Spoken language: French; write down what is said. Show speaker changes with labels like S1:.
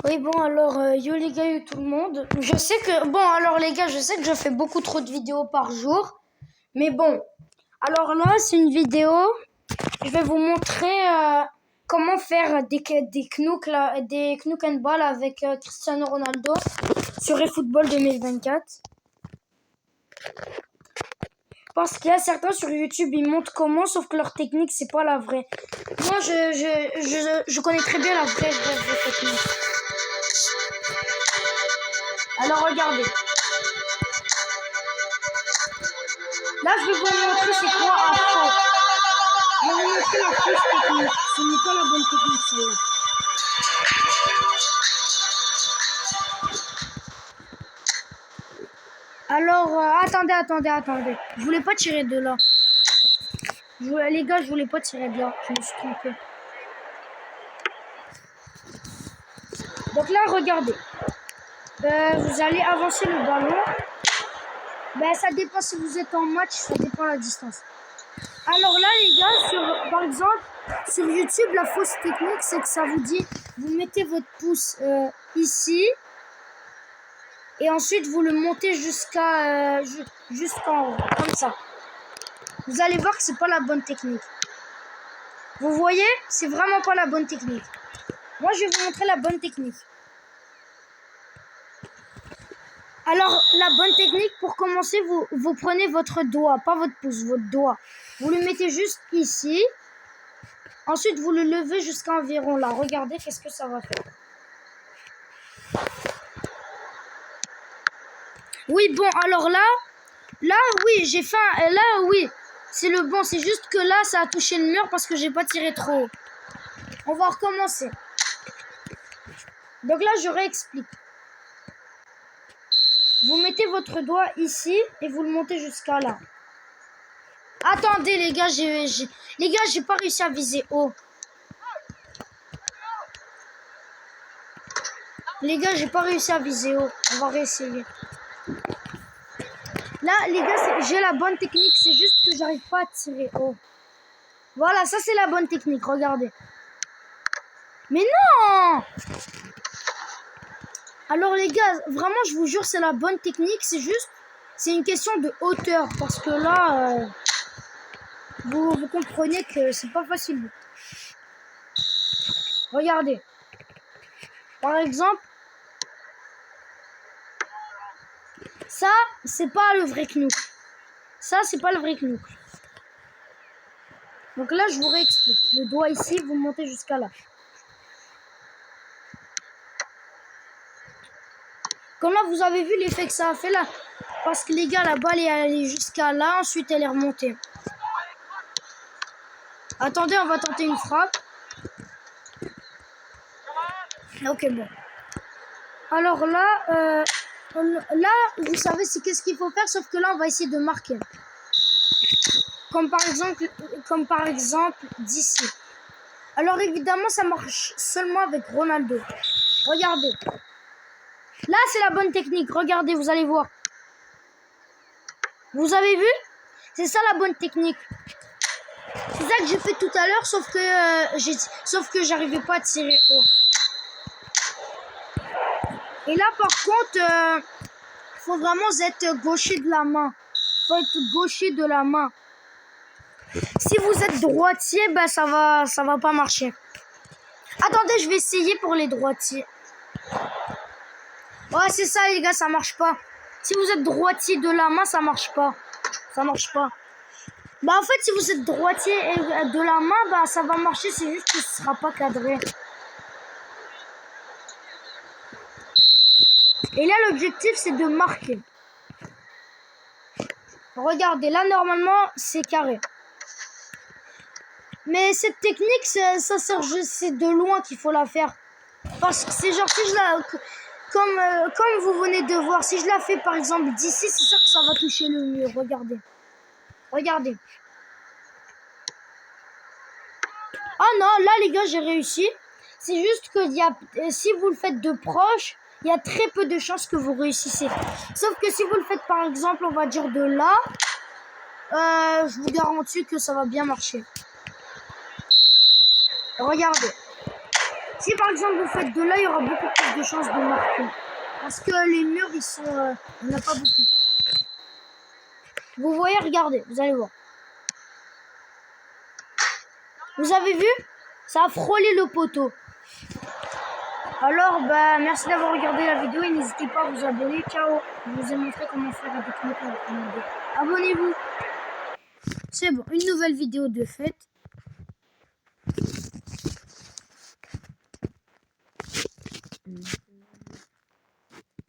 S1: Oui, bon, alors, yo les gars, yo tout le monde. Je sais que, bon, alors les gars, je sais que je fais beaucoup trop de vidéos par jour. Mais bon, alors là, c'est une vidéo. Je vais vous montrer comment faire des knooks, là, des knook and ball avec Cristiano Ronaldo sur eFootball 2024. Parce qu'il y a certains sur YouTube, ils montrent comment, sauf que leur technique, c'est pas la vraie. Moi, je connais très bien la vraie technique. Alors, regardez. Là, je vais vous montrer c'est quoi un faux. Je vais vous montrer la fausse technique. Ce n'est pas la bonne technique, celle-là. Alors, attendez. Je voulais pas tirer de là. Les gars, je voulais pas tirer de là. Je me suis trompé. Donc là, regardez. Vous allez avancer le ballon. Ça dépend si vous êtes en match, ça dépend la distance. Alors là, les gars, par exemple, sur YouTube, la fausse technique, c'est que ça vous dit, vous mettez votre pouce ici, et ensuite vous le montez jusqu'en haut, comme ça. Vous allez voir que c'est pas la bonne technique. Vous voyez, c'est vraiment pas la bonne technique. Moi, je vais vous montrer la bonne technique. Alors, la bonne technique, pour commencer, vous prenez votre doigt, pas votre pouce, votre doigt. Vous le mettez juste ici. Ensuite, vous le levez jusqu'à environ là. Regardez, qu'est-ce que ça va faire. Oui, bon, alors là, oui, j'ai fait là, oui, c'est le bon. C'est juste que là, ça a touché le mur parce que j'ai pas tiré trop haut. On va recommencer. Donc là, je réexplique. Vous mettez votre doigt ici et vous le montez jusqu'à là. Attendez, les gars, j'ai pas réussi à viser haut. Les gars, j'ai pas réussi à viser haut. On va réessayer. Là, les gars, j'ai la bonne technique. C'est juste que j'arrive pas à tirer haut. Voilà, ça c'est la bonne technique. Regardez. Mais non! Alors les gars, vraiment, je vous jure, c'est la bonne technique. C'est une question de hauteur. Parce que là, vous comprenez que c'est pas facile. Regardez. Par exemple, ça, c'est pas le vrai knook. Ça, c'est pas le vrai knook. Donc là, je vous réexplique. Le doigt ici, vous montez jusqu'à là. Comme là, vous avez vu l'effet que ça a fait là. Parce que les gars, la balle est allée jusqu'à là. Ensuite, elle est remontée. Attendez, on va tenter une frappe. Ok, bon. Alors là, vous savez qu'est-ce qu'il faut faire. Sauf que là, on va essayer de marquer. Comme par exemple d'ici. Alors évidemment, ça marche seulement avec Ronaldo. Regardez. Là, c'est la bonne technique. Regardez, vous allez voir. Vous avez vu? C'est ça la bonne technique. C'est ça que j'ai fait tout à l'heure, sauf que j'arrivais pas à tirer haut. Et là, par contre, faut vraiment être gaucher de la main. Faut être gaucher de la main. Si vous êtes droitier, ça va pas marcher. Attendez, je vais essayer pour les droitiers. Ouais, c'est ça, les gars, ça marche pas. Si vous êtes droitier de la main, ça marche pas. Ça marche pas. En fait, si vous êtes droitier de la main, ça va marcher, c'est juste que ce sera pas cadré. Et là, l'objectif, c'est de marquer. Regardez, là, normalement, c'est carré. Mais cette technique, ça sert juste, c'est de loin qu'il faut la faire. Parce que c'est genre, si je la... Comme vous venez de voir, si je la fais, par exemple, d'ici, c'est sûr que ça va toucher le mur. Regardez. Regardez. Ah non, là, les gars, j'ai réussi. C'est juste que si vous le faites de proche, il y a très peu de chances que vous réussissez. Sauf que si vous le faites, par exemple, on va dire de là, je vous garantis que ça va bien marcher. Regardez. Si par exemple vous faites de là, il y aura beaucoup plus de chances de marquer. Parce que les murs, ils sont... il n'y en a pas beaucoup. Vous voyez, regardez, vous allez voir. Vous avez vu? Ça a frôlé le poteau. Alors, bah, merci d'avoir regardé la vidéo et n'hésitez pas à vous abonner. Ciao. Je vous ai montré comment faire avec Metal. Abonnez-vous. C'est bon, une nouvelle vidéo de fête.